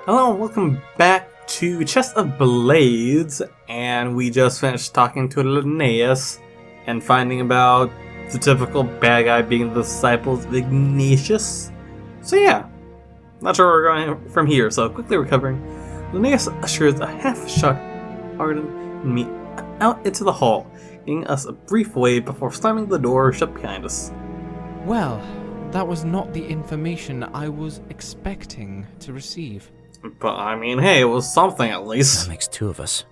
Hello and welcome back to Chest of Blades, and we just finished talking to Linnaeus and finding about the typical bad guy being the disciples of Ignatius. So yeah, not sure where we're going from here, so quickly recovering, Linnaeus ushers a half-shocked Arden and me out into the hall, giving us a brief wave before slamming the door shut behind us. Well, that was not the information I was expecting to receive. But I mean, hey, it was something at least. That makes two of us.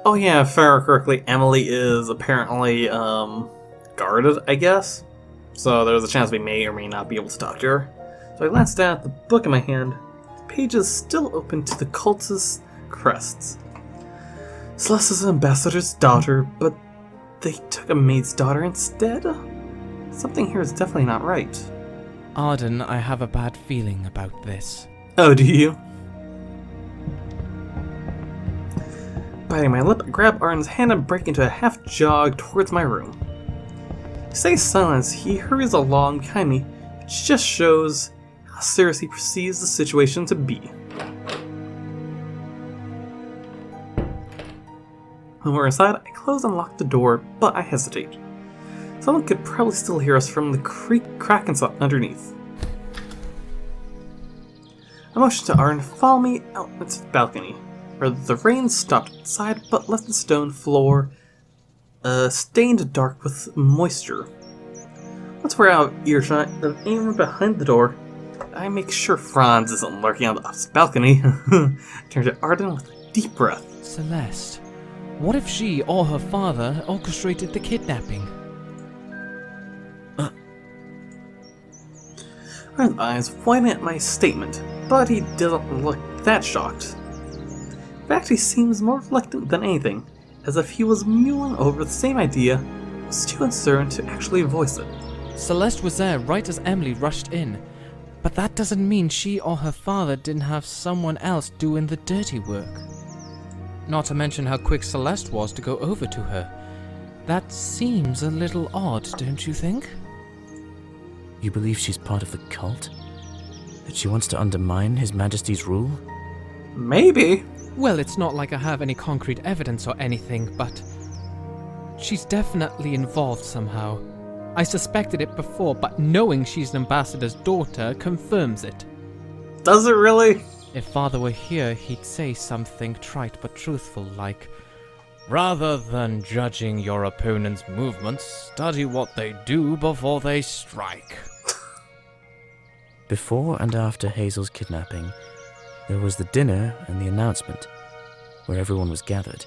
Oh yeah, if I remember correctly, Emily is apparently, guarded, I guess. So there's a chance we may or may not be able to talk to her. So I glanced down at the book in my hand. The page is still open to the cultist's crests. Celeste is an ambassador's daughter, but they took a maid's daughter instead? Something here is definitely not right. Arden, I have a bad feeling about this. Oh, do you? Biting my lip, I grab Arden's hand and break into a half-jog towards my room. He stays silent as he hurries along behind me, which just shows how serious he perceives the situation to be. When we're inside, I close and lock the door, but I hesitate. Someone could probably still hear us from the crack underneath. I motion to Arden to follow me out into the balcony, where the rain stopped outside but left the stone floor stained dark with moisture. Once we're out of earshot of anyone behind the door, I make sure Franz isn't lurking on the opposite balcony. Turn to Arden with a deep breath. Celeste, what if she or her father orchestrated the kidnapping? Arden's eyes widen at my statement, but he doesn't look that shocked. In fact, he seems more reluctant than anything, as if he was mulling over the same idea, but was too uncertain to actually voice it. Celeste was there right as Emily rushed in, but that doesn't mean she or her father didn't have someone else doing the dirty work. Not to mention how quick Celeste was to go over to her. That seems a little odd, don't you think? You believe she's part of the cult? That she wants to undermine His Majesty's rule? Maybe. Well, it's not like I have any concrete evidence or anything, but she's definitely involved somehow. I suspected it before, but knowing she's an ambassador's daughter confirms it. Does it really? If father were here, he'd say something trite but truthful, like, "Rather than judging your opponent's movements, study what they do before they strike." Before and after Hazel's kidnapping, there was the dinner and the announcement, where everyone was gathered.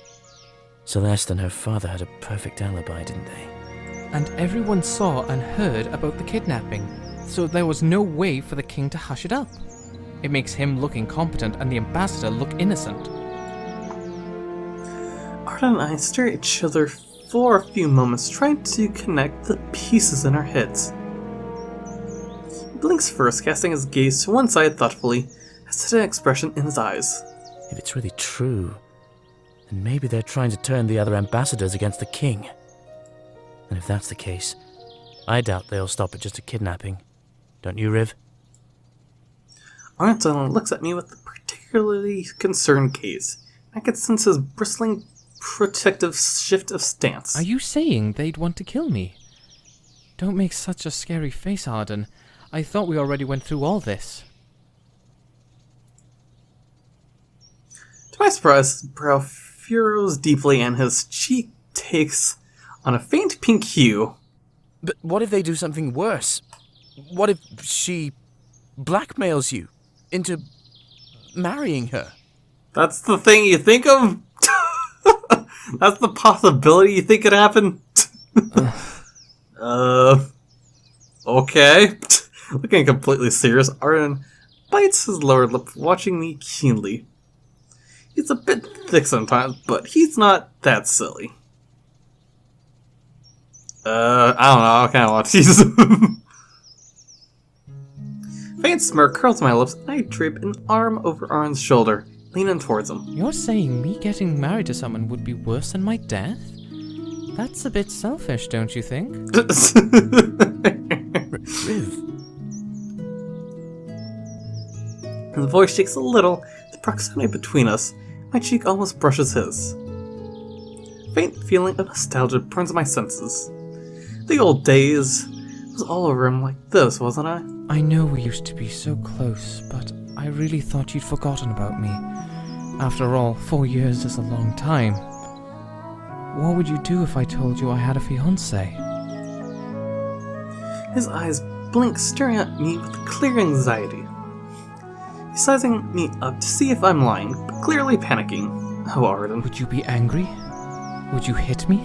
Celeste and her father had a perfect alibi, didn't they? And everyone saw and heard about the kidnapping, so there was no way for the king to hush it up. It makes him look incompetent and the ambassador look innocent. Arden and I stare at each other for a few moments, trying to connect the pieces in our heads. He blinks first, casting his gaze to one side thoughtfully, has an expression in his eyes. If it's really true, then maybe they're trying to turn the other ambassadors against the king. And if that's the case, I doubt they'll stop at just a kidnapping. Don't you, Riv? Arden suddenly looks at me with a particularly concerned gaze. I can sense his bristling, protective shift of stance. Are you saying they'd want to kill me? Don't make such a scary face, Arden. I thought we already went through all this. To my surprise, his brow furrows deeply and his cheek takes on a faint pink hue. But what if they do something worse? What if she blackmails you into marrying her? That's the thing you think of? That's the possibility you think could happen? Okay. Looking completely serious, Arden bites his lower lip, watching me keenly. He's a bit thick sometimes, but he's not that silly. I don't know, I kind of want to tease him. Faint smirk curls my lips, and I drape an arm over Arden's shoulder, leaning towards him. You're saying me getting married to someone would be worse than my death? That's a bit selfish, don't you think? Riv. voice shakes a little, the proximity between us, my cheek almost brushes his. A faint feeling of nostalgia burns my senses. The old days. It was all over him like this, wasn't I? I know we used to be so close, but I really thought you'd forgotten about me. After all, 4 years is a long time. What would you do if I told you I had a fiancé? His eyes blink, staring at me with clear anxiety. He's sizing me up to see if I'm lying, but clearly panicking. Oh, Arden. Would you be angry? Would you hit me?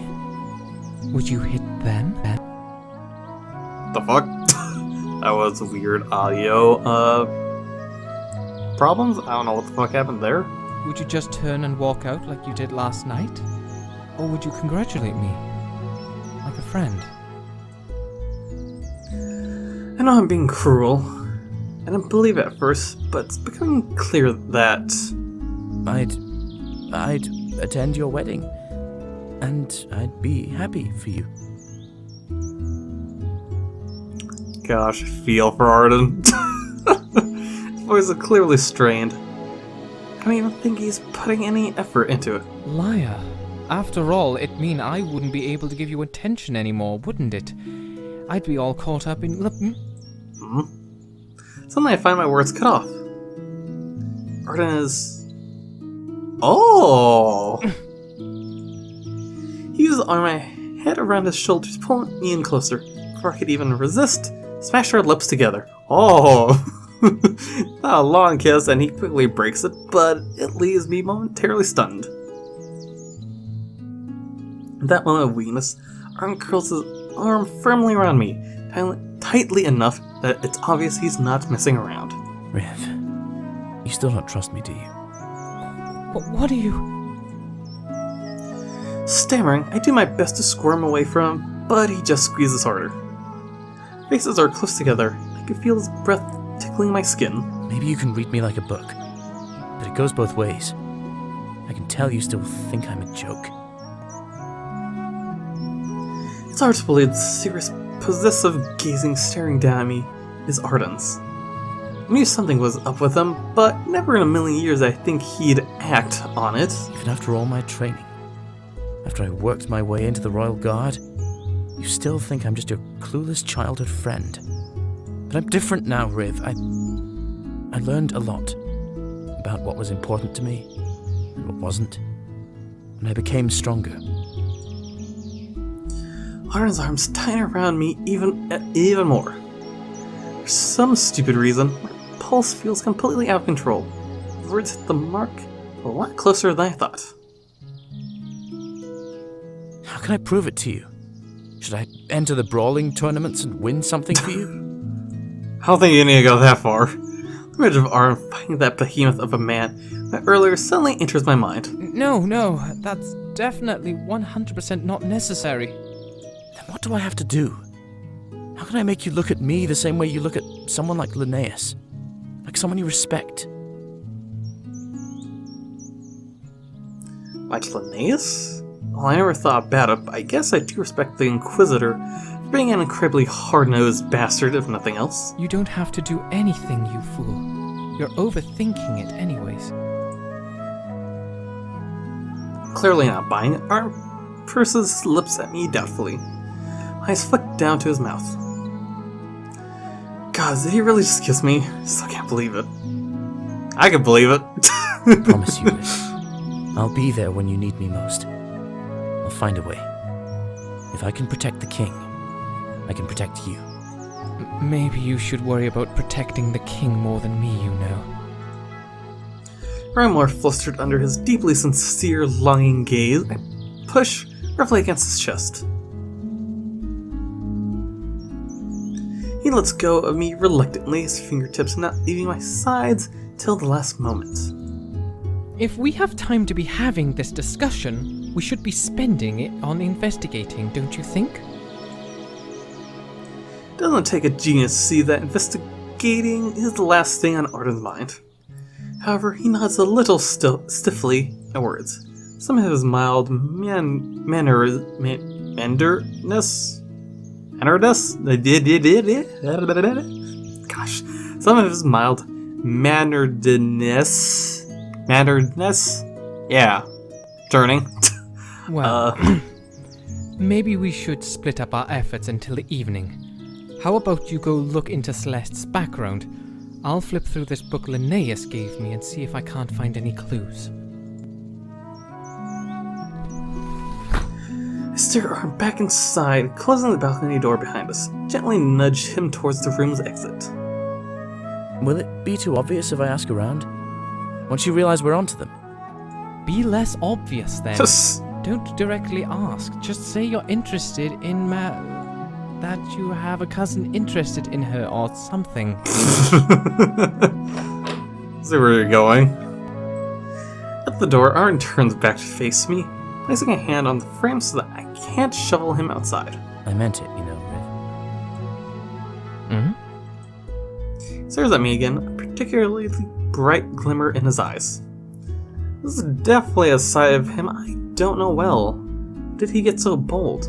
Would you hit them? The fuck? That was weird audio, problems? I don't know what the fuck happened there. Would you just turn and walk out like you did last night? Or would you congratulate me? Like a friend? I know I'm being cruel. I didn't believe it at first, but it's becoming clear that... I'd attend your wedding, and I'd be happy for you. Gosh, I feel for Arden. His voice is clearly strained. I don't even think he's putting any effort into it. Liar. After all, it'd mean I wouldn't be able to give you attention anymore, wouldn't it? I'd be all caught up in... Suddenly I find my words cut off. Arden is... Oh! He uses my head around his shoulders, pulling me in closer. Before I could even resist, smash our lips together. Oh! Not a long kiss, and he quickly breaks it, but it leaves me momentarily stunned. At that moment of weakness, Arden curls his arm firmly around me, tightly enough that it's obvious he's not messing around. Riv, you still don't trust me, do you? What are you... Stammering, I do my best to squirm away from him, but he just squeezes harder. Faces are close together. I can feel his breath tickling my skin. Maybe you can read me like a book, but it goes both ways. I can tell you still think I'm a joke. It's hard to believe the serious, possessive gazing staring down at me is Arden's. I knew something was up with him, but never in a million years I think he'd act on it. Even after all my training, after I worked my way into the Royal Guard, you still think I'm just your clueless childhood friend. But I'm different now, Riv. I learned a lot about what was important to me and what wasn't, and I became stronger. Arden's arms tighten around me even more. For some stupid reason, my pulse feels completely out of control. The words hit the mark a lot closer than I thought. How can I prove it to you? Should I enter the brawling tournaments and win something for you? I don't think you need to go that far. The image of Arden fighting that behemoth of a man that earlier suddenly enters my mind. No, that's definitely 100% not necessary. Then what do I have to do? How can I make you look at me the same way you look at someone like Linnaeus? Like someone you respect? Like Linnaeus? Well, I never thought about it, but I guess I do respect the Inquisitor for being an incredibly hard-nosed bastard, if nothing else. You don't have to do anything, you fool. You're overthinking it anyways. Clearly not buying it, Arden purses his lips at me doubtfully. Eyes flick down to his mouth. God, did he really just kiss me? I still can't believe it. I can believe it. I promise you, Riv. I'll be there when you need me most. I'll find a way. If I can protect the king, I can protect you. Maybe you should worry about protecting the king more than me, you know. I'm more flustered under his deeply sincere, longing gaze. I push roughly against his chest. He lets go of me reluctantly, his fingertips not leaving my sides till the last moment. If we have time to be having this discussion, we should be spending it on investigating, don't you think? Doesn't take a genius to see that investigating is the last thing on Arden's mind. However, he nods a little stiffly at words. Some of his mild Gosh, some of his mild manneredness. Manneredness? Yeah. Turning. Well, maybe we should split up our efforts until the evening. How about you go look into Celeste's background? I'll flip through this book Linnaeus gave me and see if I can't find any clues. I steer Arden back inside, closing the balcony door behind us, gently nudge him towards the room's exit. Will it be too obvious if I ask around? Once you realize we're onto them? Be less obvious then. Just... Don't directly ask. Just say you're interested in that you have a cousin interested in her or something. See where you're going. At the door, Arden turns back to face me, placing a hand on the frame so that I can't shovel him outside. I meant it, you know, Riv. Hmm? He stares at me again, a particularly bright glimmer in his eyes. This is definitely a side of him I don't know well. Did he get so bold?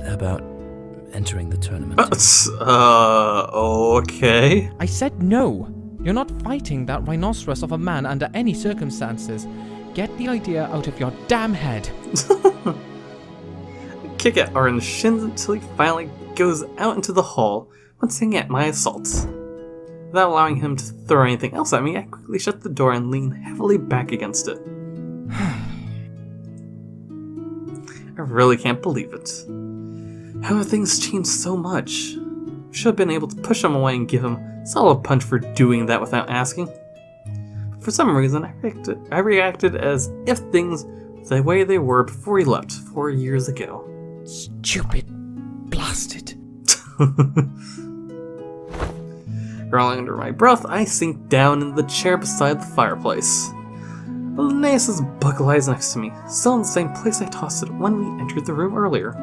About entering the tournament. Okay. I said no. You're not fighting that rhinoceros of a man under any circumstances. Get the idea out of your damn head. I kick at Arden's shins until he finally goes out into the hall, wincing at my assaults. Without allowing him to throw anything else at me, I quickly shut the door and lean heavily back against it. I really can't believe it. How have things changed so much? Should have been able to push him away and give him a solid punch for doing that without asking. But for some reason, I reacted as if things were the way they were before he left 4 years ago. Stupid blasted. Growling under my breath, I sink down in the chair beside the fireplace. Linnaeus' book lies next to me, still in the same place I tossed it when we entered the room earlier.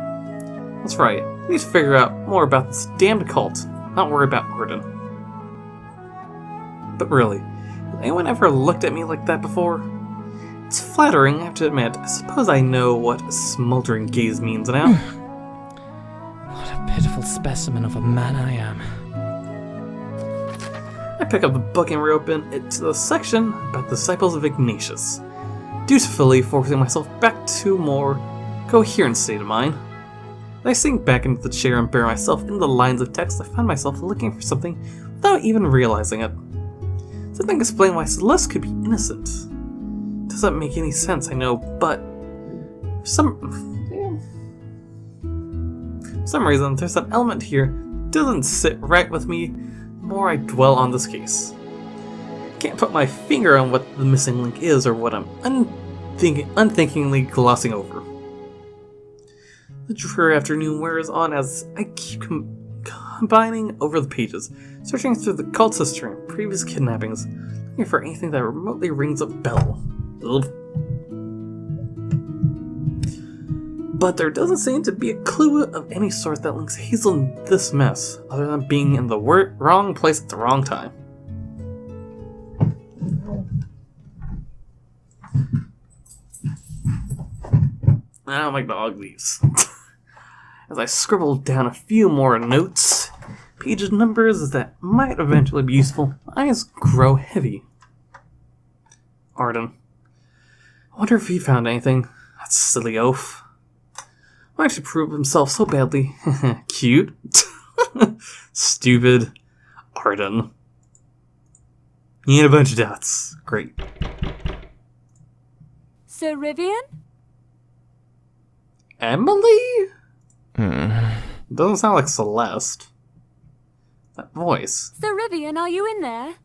That's right, I need to figure out more about this damned cult, not worry about Arden. But really, has anyone ever looked at me like that before? It's flattering, I have to admit. I suppose I know what a smoldering gaze means now. What a pitiful specimen of a man I am. I pick up the book and reopen it to the section about the disciples of Ignatius, dutifully focusing myself back to a more coherent state of mind. As I sink back into the chair and bury myself in the lines of text, I find myself looking for something without even realizing it. Something explain why Celeste could be innocent. Doesn't make any sense, I know, but for some reason, there's an element here that doesn't sit right with me the more I dwell on this case. I can't put my finger on what the missing link is or what I'm unthinkingly glossing over. The dreary afternoon wears on as I keep combining over the pages, searching through the cult's history and previous kidnappings, looking for anything that remotely rings a bell. Ugh. But there doesn't seem to be a clue of any sort that links Hazel in this mess, other than being in the wrong place at the wrong time. Now my dog leaves. As I scribble down a few more notes, page numbers that might eventually be useful, my eyes grow heavy. Arden. I wonder if he found anything. That silly oaf. Why should prove himself so badly? Cute. Stupid. Arden. He had a bunch of dots. Great. Sir Rivian? Emily? Doesn't sound like Celeste. That voice. Sir Rivian, are you in there?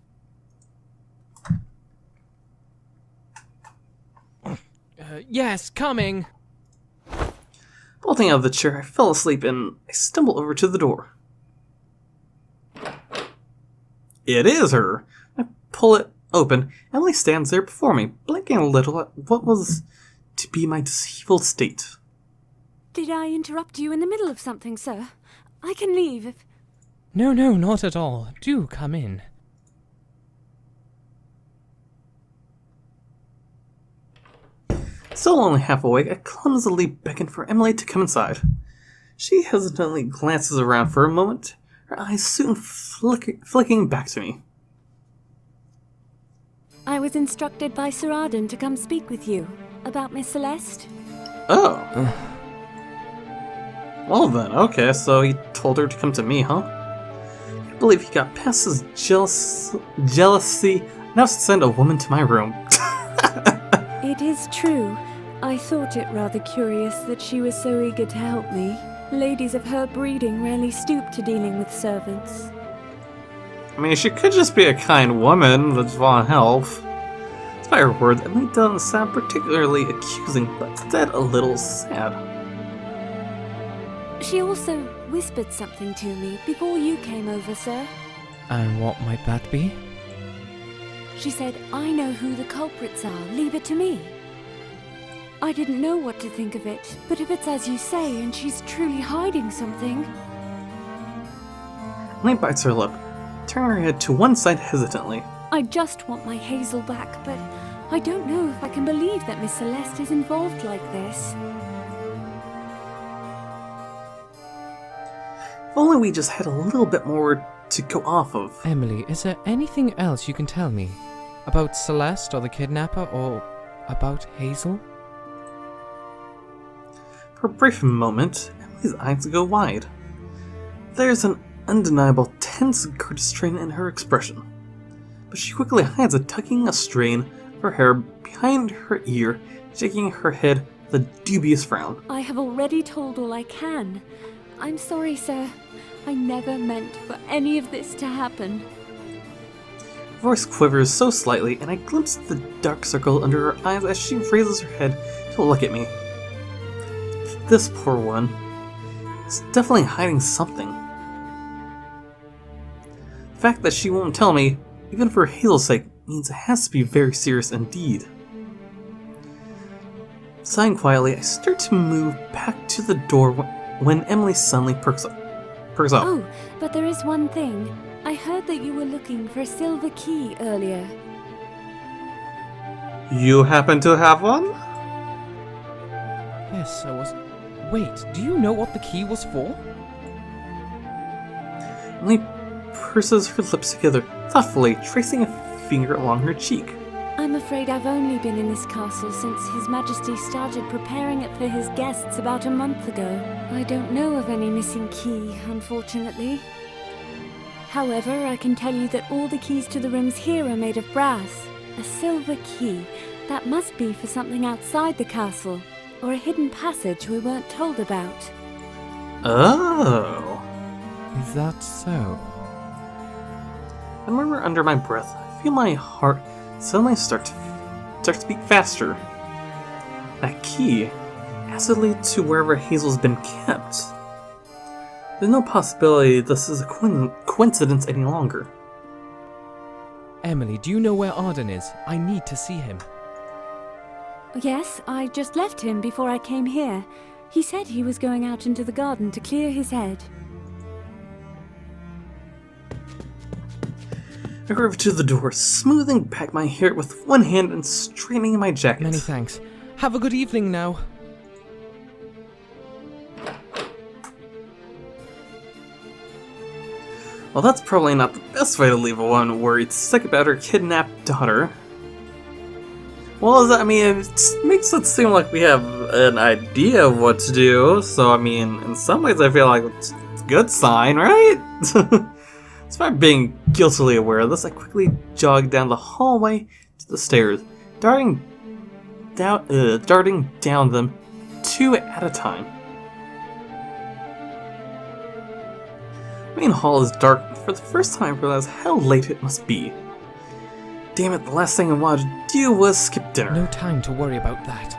Yes, coming. Bolting out of the chair, I fell asleep and I stumble over to the door. It is her! I pull it open. Emily stands there before me, blinking a little at what was to be my deceitful state. Did I interrupt you in the middle of something, sir? I can leave if... No, not at all. Do come in. Still only half awake, I clumsily beckon for Emily to come inside. She hesitantly glances around for a moment, her eyes soon flicking back to me. I was instructed by Sir Arden to come speak with you about Miss Celeste. Oh. Well then, okay, so he told her to come to me, huh? I believe he got past his jealousy. Now send a woman to my room. It is true. I thought it rather curious that she was so eager to help me. Ladies of her breeding rarely stoop to dealing with servants. I mean, she could just be a kind woman that just want help. By her words, Emily doesn't sound particularly accusing, but instead a little sad. She also whispered something to me before you came over, sir. And what might that be? She said, I know who the culprits are, leave it to me. I didn't know what to think of it, but if it's as you say and she's truly hiding something... Emily bites her lip, turning her head to one side hesitantly. I just want my Hazel back, but I don't know if I can believe that Miss Celeste is involved like this. If only we just had a little bit more to go off of. Emily, is there anything else you can tell me? About Celeste or the kidnapper, or about Hazel? For a brief moment, Emily's eyes go wide. There's an undeniable tense guard strain in her expression, but she quickly hides a tugging a strain of her hair behind her ear, shaking her head with a dubious frown. I have already told all I can. I'm sorry, sir. I never meant for any of this to happen. Her voice quivers so slightly, and I glimpse the dark circle under her eyes as she raises her head to look at me. This poor one is definitely hiding something. The fact that she won't tell me, even for Hazel's sake, means it has to be very serious indeed. Sighing quietly, I start to move back to the door when Emily suddenly perks up. Oh, but there is one thing. I heard that you were looking for a silver key earlier. You happen to have one? Yes, I was... Wait, do you know what the key was for? Emily purses her lips together, thoughtfully tracing a finger along her cheek. I'm afraid I've only been in this castle since His Majesty started preparing it for his guests about a month ago. I don't know of any missing key, unfortunately. However, I can tell you that all the keys to the rooms here are made of brass. A silver key. That must be for something outside the castle, or a hidden passage we weren't told about. Oh. Is that so? I murmur under my breath. I feel my heart suddenly start to beat faster. That key has to lead to wherever Hazel's been kept. There's no possibility this is a coincidence any longer. Emily, do you know where Arden is? I need to see him. Yes, I just left him before I came here. He said he was going out into the garden to clear his head. I hurry to the door, smoothing back my hair with one hand and straightening my jacket. Many thanks. Have a good evening now. Well, that's probably not the best way to leave a woman worried sick about her kidnapped daughter. Well, I mean, it makes it seem like we have an idea of what to do, so I mean, in some ways I feel like it's a good sign, right? Despite being guiltily aware of this, I quickly jog down the hallway to the stairs, darting down them two at a time. The main hall is dark, and for the first time I realize how late it must be. Damn it, the last thing I wanted to do was skip dinner. No time to worry about that.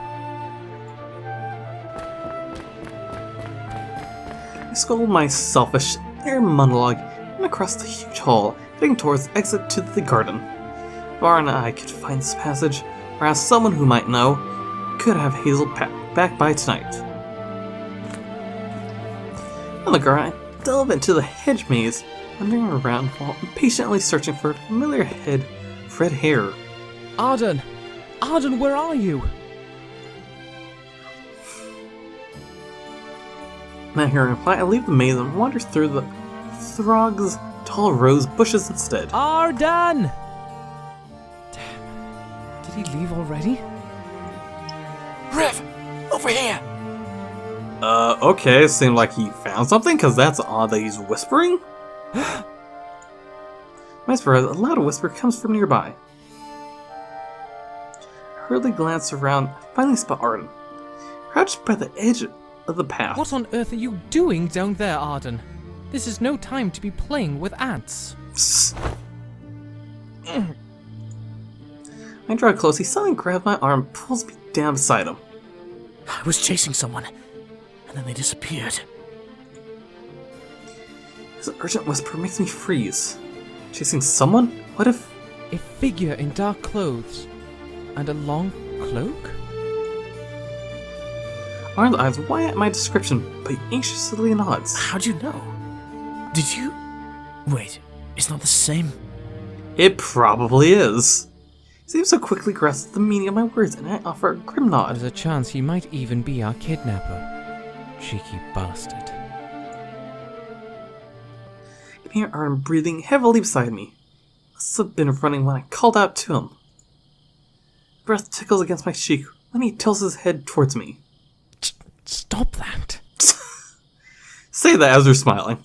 I scold my selfish inner monologue and across the huge hall, heading towards the exit to the garden. If Var and I could find this passage, or ask someone who might know, could have Hazel back by tonight. On the garden, I delve into the hedge maze, wandering around while impatiently searching for a familiar head of red hair. Arden! Arden, where are you? Not hearing a reply, I leave the maze and wander through the throg's tall rose bushes instead. Arden! Damn. Did he leave already? Riv! Over here! Okay, seemed like he found something, because that's odd that he's whispering. Whisper, a loud whisper comes from nearby. I hurriedly glance around, finally spot Arden, crouched by the edge of the path. What on earth are you doing down there, Arden? This is no time to be playing with ants. I draw close, he suddenly grabs my arm and pulls me down beside him. I was chasing someone, and then they disappeared. His urgent whisper makes me freeze. Chasing someone? What if... A figure in dark clothes and a long cloak? Arden's eyes wide at my description, but he anxiously nods. How'd you know? Did you... Wait, it's not the same? It probably is. He seems to quickly grasp the meaning of my words, and I offer a grim nod. There's a chance he might even be our kidnapper. Cheeky bastard. I can hear Arden breathing heavily beside me. Must have been running when I called out to him. Breath tickles against my cheek when he tilts his head towards me. Stop that. Say that as you're smiling.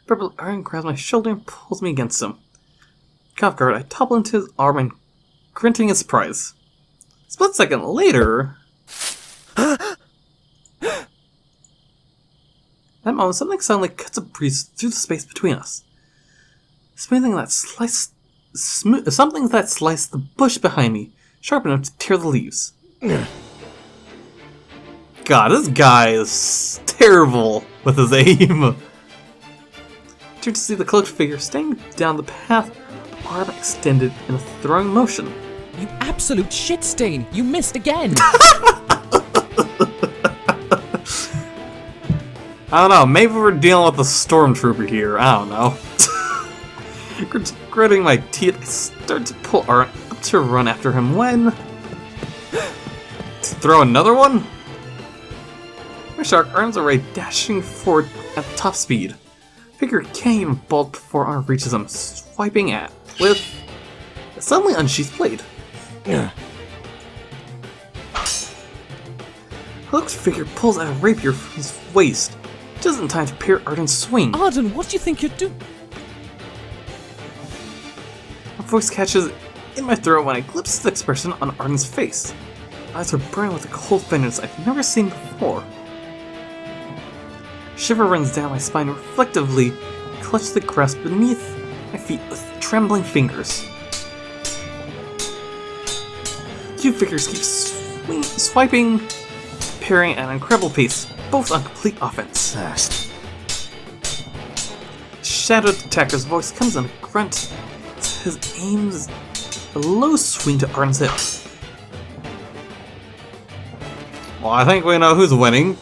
Purple Arden grabs my shoulder and pulls me against him. Off guard, I topple into his arm and grunting in surprise. A split second later... That moment, something suddenly cuts a breeze through the space between us. Something that sliced the bush behind me, sharp enough to tear the leaves. God, this guy is terrible with his aim. I turned to see the cloaked figure staying down the path, arm extended in a throwing motion. You absolute shit stain! You missed again! I don't know, maybe we're dealing with a stormtrooper here, I don't know. Gritting my teeth, I start to pull Arden up to run after him when... To throw another one? My shark Arden's already dashing forward at top speed. Figure can't even bolt before Arden reaches him, swiping at with a suddenly unsheathed blade. Cloaked figure pulls out a rapier from his waist, just in time to parry Arden's swing. Arden, what do you think you're doing? My voice catches in my throat when I glimpse the expression on Arden's face. Eyes are burning with a cold vengeance I've never seen before. A shiver runs down my spine reflectively, I clutch the grass beneath my feet with trembling fingers. Two figures keep swiping, parrying at an incredible pace, both on complete offense. Fast. The shadowed attacker's voice comes in a grunt as his aims a low swing to Arden's hip. Well, I think we know who's winning.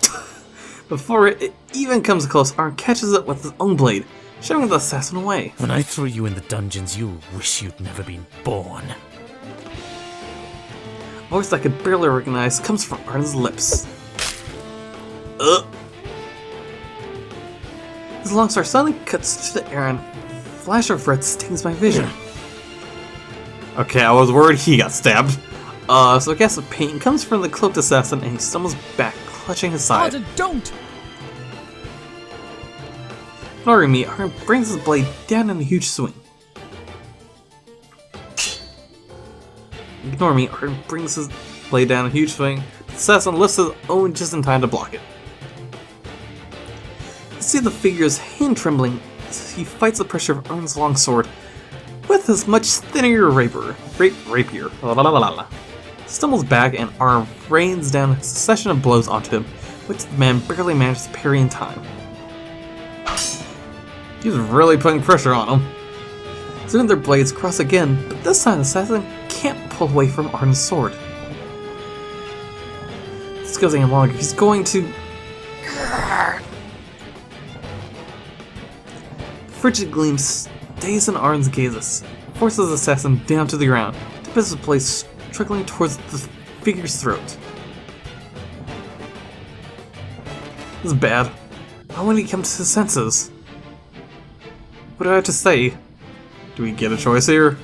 Before it even comes close, Arden catches it with his own blade, shoving the assassin away. When I throw you in the dungeons, you'll wish you'd never been born. A voice I could barely recognize comes from Arden's lips. His long sword suddenly cuts through the air and a flash of red stings my vision. Okay, I was worried he got stabbed. So I guess the pain comes from the cloaked assassin and he stumbles back, clutching his side. Arden, don't! Ignoring me, Arden brings his blade down in a huge swing. Ignore me, Arden brings his blade down in a huge swing. The assassin lifts his own just in time to block it. I see the figure's hand trembling as he fights the pressure of Arden's long sword with his much thinner rapier. Stumbles back and Arden rains down a succession of blows onto him, which the man barely manages to parry in time. He's really putting pressure on him. Soon their blades cross again, but this time the assassin can't pull away from Arden's sword. This goes any longer, he's going to... Frigid gleam stays in Arden's gazes, forces the assassin down to the ground, to his blade struggling towards the figure's throat. This is bad. How when he comes to his senses? What do I have to say? Do we get a choice here?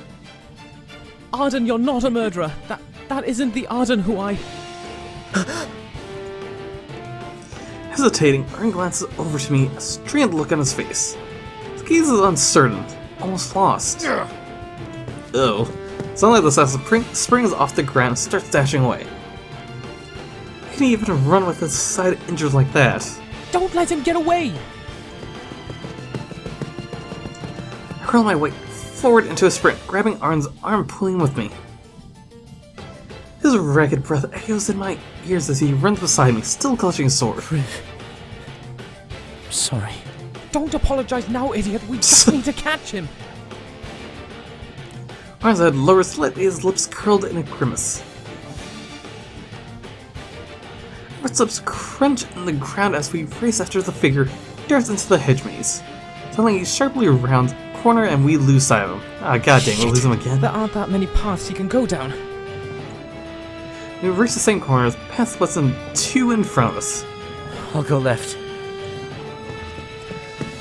Arden, you're not a murderer. That isn't the Arden who I... Hesitating, Arden glances over to me, a strained look on his face. His gaze is uncertain, almost lost. Oh. Suddenly the assassin springs off the ground and starts dashing away. How can he even run with his side injured like that? Don't let him get away! I hurl my weight forward into a sprint, grabbing Arden's arm, pulling him with me. His ragged breath echoes in my ears as he runs beside me, still clutching his sword. Riv. I'm sorry. Don't apologize now, idiot. We just need to catch him. Arden's head lowers slightly, his lips curled in a grimace. Our lips crunch in the ground as we race after the figure darts into the hedge maze. Suddenly he sharply rounds a corner and we lose sight of him. Ah, goddamn, we'll lose him again. There aren't that many paths he can go down. We reach the same corner as the path splits in two in front of us. I'll go left.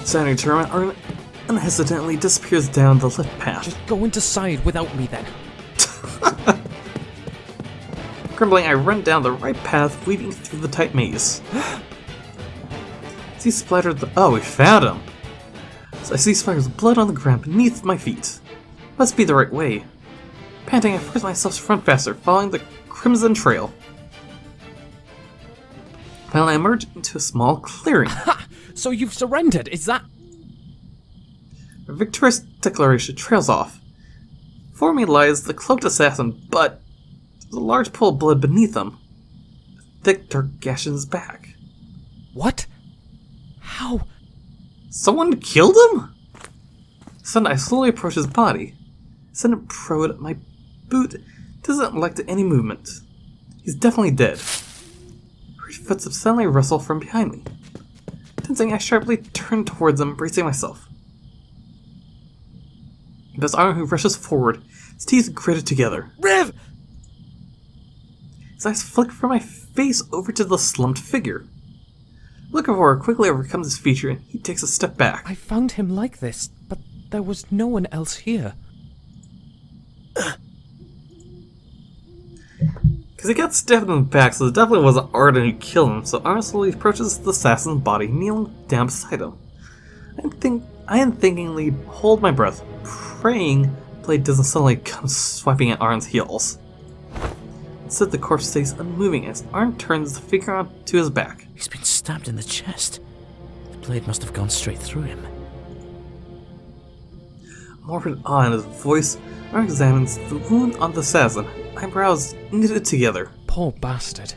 Standing determined, Arden unhesitantly disappears down the left path. Just go into side without me then. Grumbling, I run down the right path, weaving through the tight maze. See splattered the... Oh, we found him! So I see splatters of blood on the ground beneath my feet. Must be the right way. Panting, I force myself to run faster, following the crimson trail. Finally, I emerge into a small clearing. Ha! So you've surrendered, is that... A victorious declaration trails off. Before me lies the cloaked assassin, but there's a large pool of blood beneath him. A thick, dark gash in his back. What? How? Someone killed him? Suddenly, I slowly approach his body. Send it prone, my boot doesn't elect any movement. He's definitely dead. Hurried footsteps suddenly rustle from behind me. Tensing, I sharply turn towards him, bracing myself. This Arden who rushes forward, his teeth gritted together. Riv! His eyes flick from my face over to the slumped figure. Look of horror quickly overcomes his feature and he takes a step back. I found him like this, but there was no one else here. Because he got stabbed in the back, so it definitely wasn't Arden who killed him, so Arden slowly approaches the assassin's body, kneeling down beside him. I unthinkingly hold my breath, praying blade doesn't suddenly come swiping at Arden's heels. Instead, the corpse stays unmoving as Arden turns the figure onto his back. He's been stabbed in the chest. The blade must have gone straight through him. Morbid awe in his voice, Arden examines the wound on the assassin, eyebrows knitted together. Poor bastard.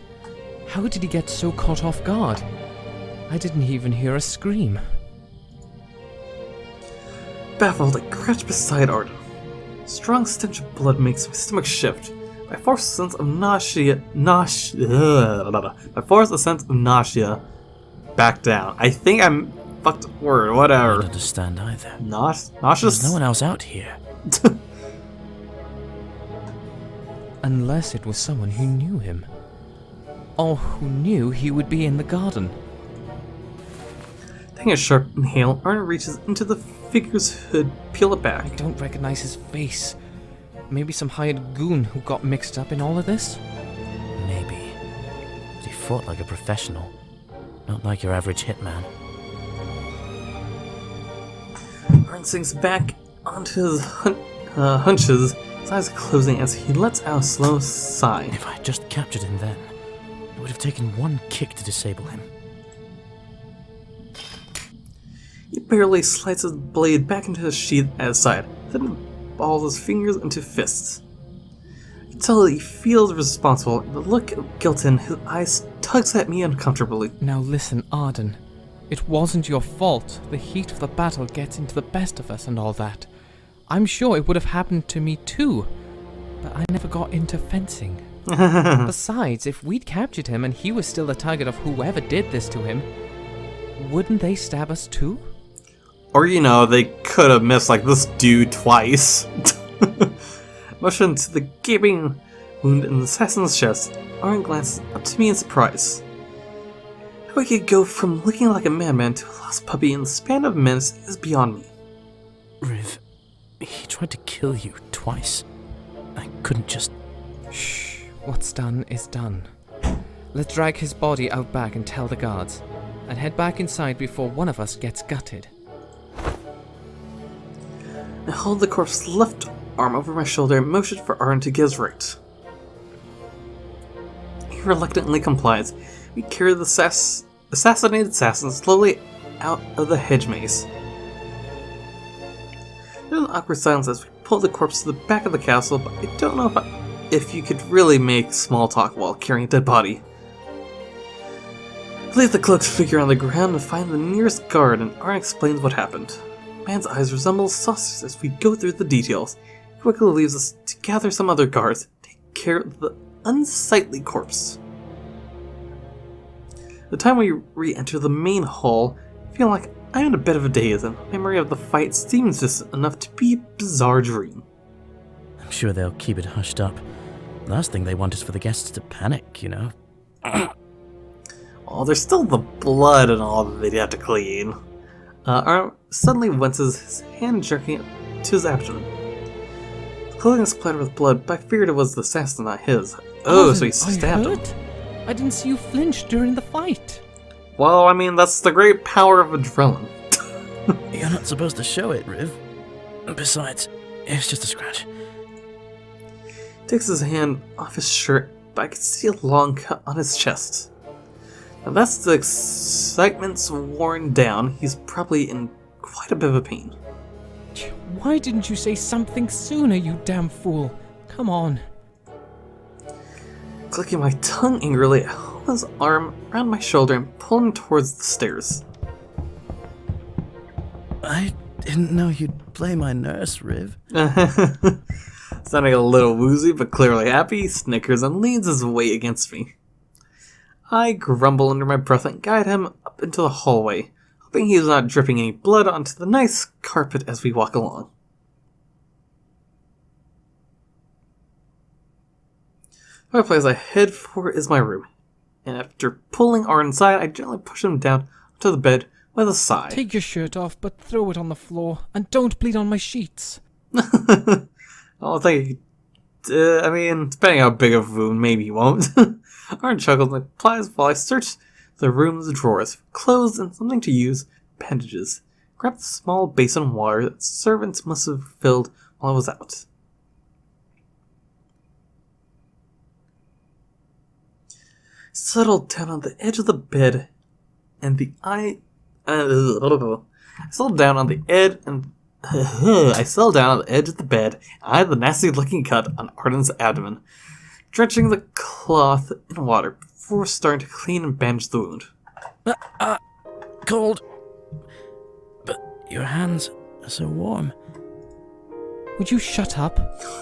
How did he get so caught off guard? I didn't even hear a scream. Baffled, I crouch beside Arden. Strong stench of blood makes my stomach shift. I force a sense of nausea back down. I think I'm fucked up word, I whatever. don't understand either. Nauseous? There's no one else out here. Unless it was someone who knew him. Or who knew he would be in the garden. Taking a sharp inhale, Arden reaches into the figure's hood, peel it back. I don't recognize his face. Maybe some hired goon who got mixed up in all of this? Maybe. But he fought like a professional. Not like your average hitman. Arden sinks back onto his hunches, his eyes closing as he lets out a slow sigh. If I had just captured him then, it would have taken one kick to disable him. He barely slides his blade back into his sheath at his side, then balls his fingers into fists. I can tell that he feels responsible, and the look of guilt in his eyes tugs at me uncomfortably. Now listen, Arden. It wasn't your fault. The heat of the battle gets into the best of us and all that. I'm sure it would have happened to me too, but I never got into fencing. Besides, if we'd captured him and he was still the target of whoever did this to him, wouldn't they stab us too? Or, you know, they could have missed, like, this dude twice. Motion to the gaping wound in the assassin's chest, Arden glances up to me in surprise. How he could go from looking like a madman to a lost puppy in the span of minutes is beyond me. Riv, he tried to kill you twice. I couldn't just... Shh. What's done is done. Let's drag his body out back and tell the guards, and head back inside before one of us gets gutted. I hold the corpse's left arm over my shoulder and motioned for Arden to get his right. He reluctantly complies. We carry the assassinated assassin slowly out of the hedge maze. There's an awkward silence as we pull the corpse to the back of the castle, but I don't know if you could really make small talk while carrying a dead body. I leave the cloaked figure on the ground and find the nearest guard, and Arden explains what happened. Man's eyes resemble saucers as we go through the details. He quickly leaves us to gather some other guards, take care of the unsightly corpse. The time we re-enter the main hall, I feel like I'm in a bit of a daze, and memory of the fight seems just enough to be a bizarre dream. I'm sure they'll keep it hushed up. Last thing they want is for the guests to panic, you know? Oh, there's still the blood and all that they'd have to clean. Arden suddenly winces, his hand jerking it to his abdomen. The clothing is splattered with blood, but I figured it was the assassin, not his. Oh, so he stabbed him. I didn't see you flinch during the fight. Well, I mean, that's the great power of adrenaline. You're not supposed to show it, Riv. Besides, it's just a scratch. He takes his hand off his shirt, but I can see a long cut on his chest. Now that's the excitement's worn down. He's probably in quite a bit of pain. Why didn't you say something sooner, you damn fool? Come on. Clicking my tongue angrily, I hold his arm around my shoulder and pull him towards the stairs. I didn't know you'd play my nurse, Riv. Sounding a little woozy, but clearly happy, he snickers and leans his weight against me. I grumble under my breath and guide him up into the hallway, hoping he's not dripping any blood onto the nice carpet as we walk along. The place I head for is my room, and after pulling Arden inside, I gently push him down onto the bed with a sigh. Take your shirt off, but throw it on the floor, and don't bleed on my sheets. Oh, thank you. I mean, depending how big of a wound, maybe you won't. Arden chuckles and replies while I search the room's drawers for clothes and something to use, bandages. Grab the small basin of water that servants must have filled while I was out. Settled down on the edge of the bed, and I settled down on the edge and I settled down on the edge of the bed. I had the nasty-looking cut on Arden's abdomen, drenching the cloth in water before starting to clean and bandage the wound. Cold. But your hands are so warm. Would you shut up?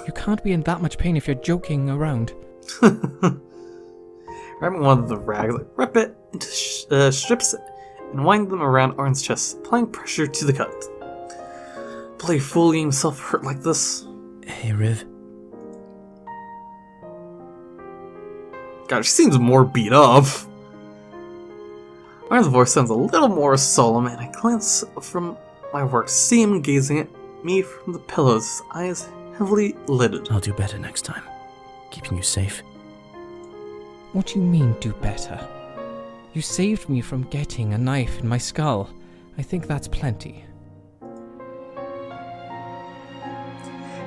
You can't be in that much pain if you're joking around. Grabbing one of the rags, I rip it into strips and wind them around Arden's chest, applying pressure to the cut. Bloody fool getting himself hurt like this. Hey, Riv. God, she seems more beat up. Arden's voice sounds a little more solemn, and I glance from my work to see him gazing at me from the pillows, his eyes heavily lidded. I'll do better next time. Keeping you safe. What do you mean, do better? You saved me from getting a knife in my skull. I think that's plenty.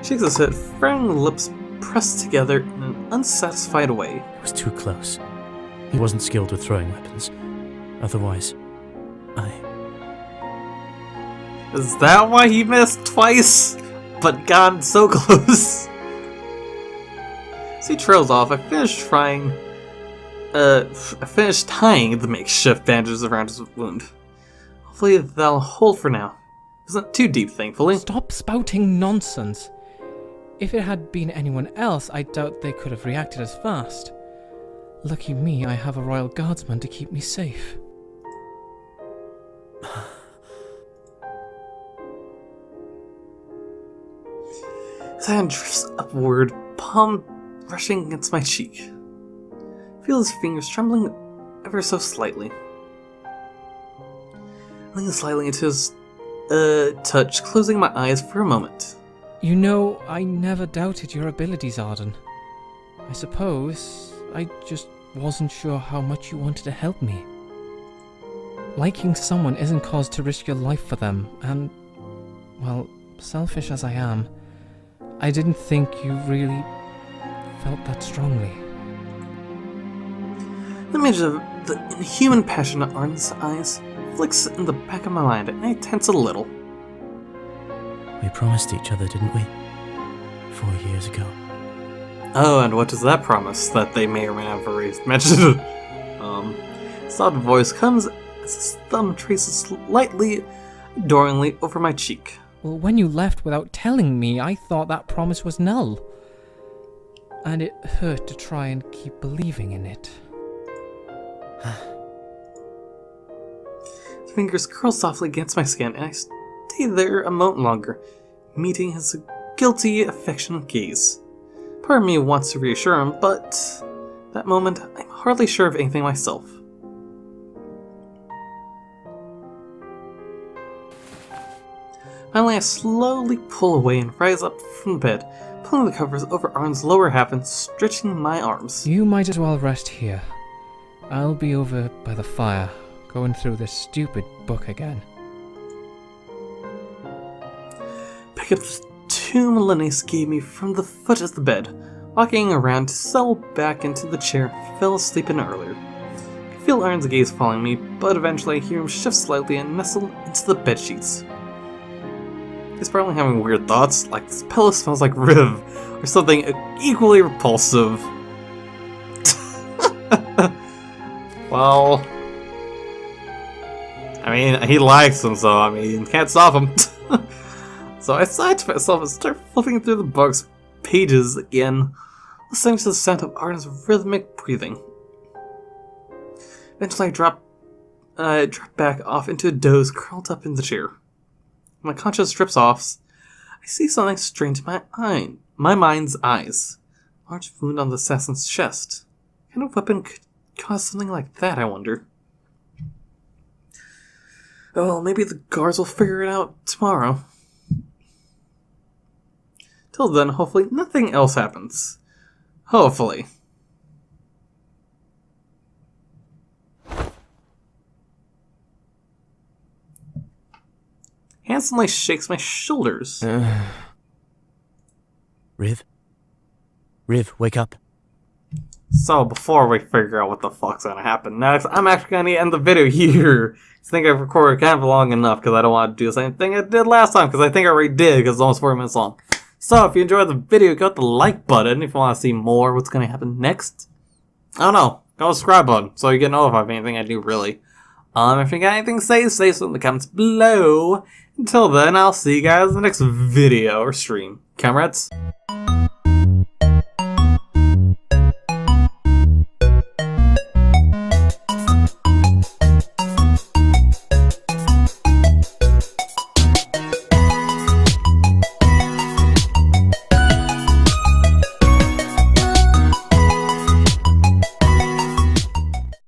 Shakes his head, frowning lips pressed together in an unsatisfied way. It was too close. He wasn't skilled with throwing weapons. Otherwise, Is that why he missed twice? But gone so close. As he trails off, I finished tying the makeshift bandages around his wound. Hopefully that'll hold for now. It wasn't too deep, thankfully. Stop spouting nonsense. If it had been anyone else, I doubt they could have reacted as fast. Lucky me, I have a royal guardsman to keep me safe. His hand drifts upward, palm brushing against my cheek. I feel his fingers trembling ever so slightly. I lean slightly into his touch, closing my eyes for a moment. You know, I never doubted your abilities, Arden. I suppose I just wasn't sure how much you wanted to help me. Liking someone isn't cause to risk your life for them, and, well, selfish as I am, I didn't think you really felt that strongly. The image of the inhuman passion in Arden's eyes flicks in the back of my mind, and I tense a little. We promised each other, didn't we? 4 years ago. Oh, and what is that promise that they may or may not have already mentioned? Soft voice comes as his thumb traces lightly, adoringly over my cheek. Well, when you left without telling me, I thought that promise was null. And it hurt to try and keep believing in it. His fingers curl softly against my skin, and I stay there a moment longer, meeting his guilty, affectionate gaze. Part of me wants to reassure him, but that moment, I'm hardly sure of anything myself. Finally, I slowly pull away and rise up from the bed, pulling the covers over Arden's lower half and stretching my arms. You might as well rest here. I'll be over by the fire, going through this stupid book again. Pick up the tomb Linnaeus gave me from the foot of the bed, walking around to settle back into the chair I fell asleep in earlier. I feel Arden's gaze following me, but eventually I hear him shift slightly and nestle into the bedsheets. He's probably having weird thoughts, like this pillow smells like Riv, or something equally repulsive. Well, I mean, he likes him, so I mean, can't stop him. So I sighed to myself and start flipping through the book's pages again, listening to the sound of Arden's rhythmic breathing. Eventually I drop back off into a doze, curled up in the chair. My conscience strips off. I see something strange in my mind's eyes. A large wound on the assassin's chest. What kind of weapon could cause something like that, I wonder? Oh, well, maybe the guards will figure it out tomorrow. Till then, hopefully nothing else happens. Hopefully. Handsomely shakes my shoulders. Riv? Riv, wake up. So, before we figure out what the fuck's gonna happen next, I'm actually gonna end the video here. I think I've recorded kind of long enough because I don't want to do the same thing I did last time, because I think I already did because it's almost 40 minutes long. So, if you enjoyed the video, go hit the like button if you want to see more what's gonna happen next. I don't know. Go subscribe button so you get notified of anything I do, really. If you got anything to say so in the comments below. Until then, I'll see you guys in the next video or stream. Comrades?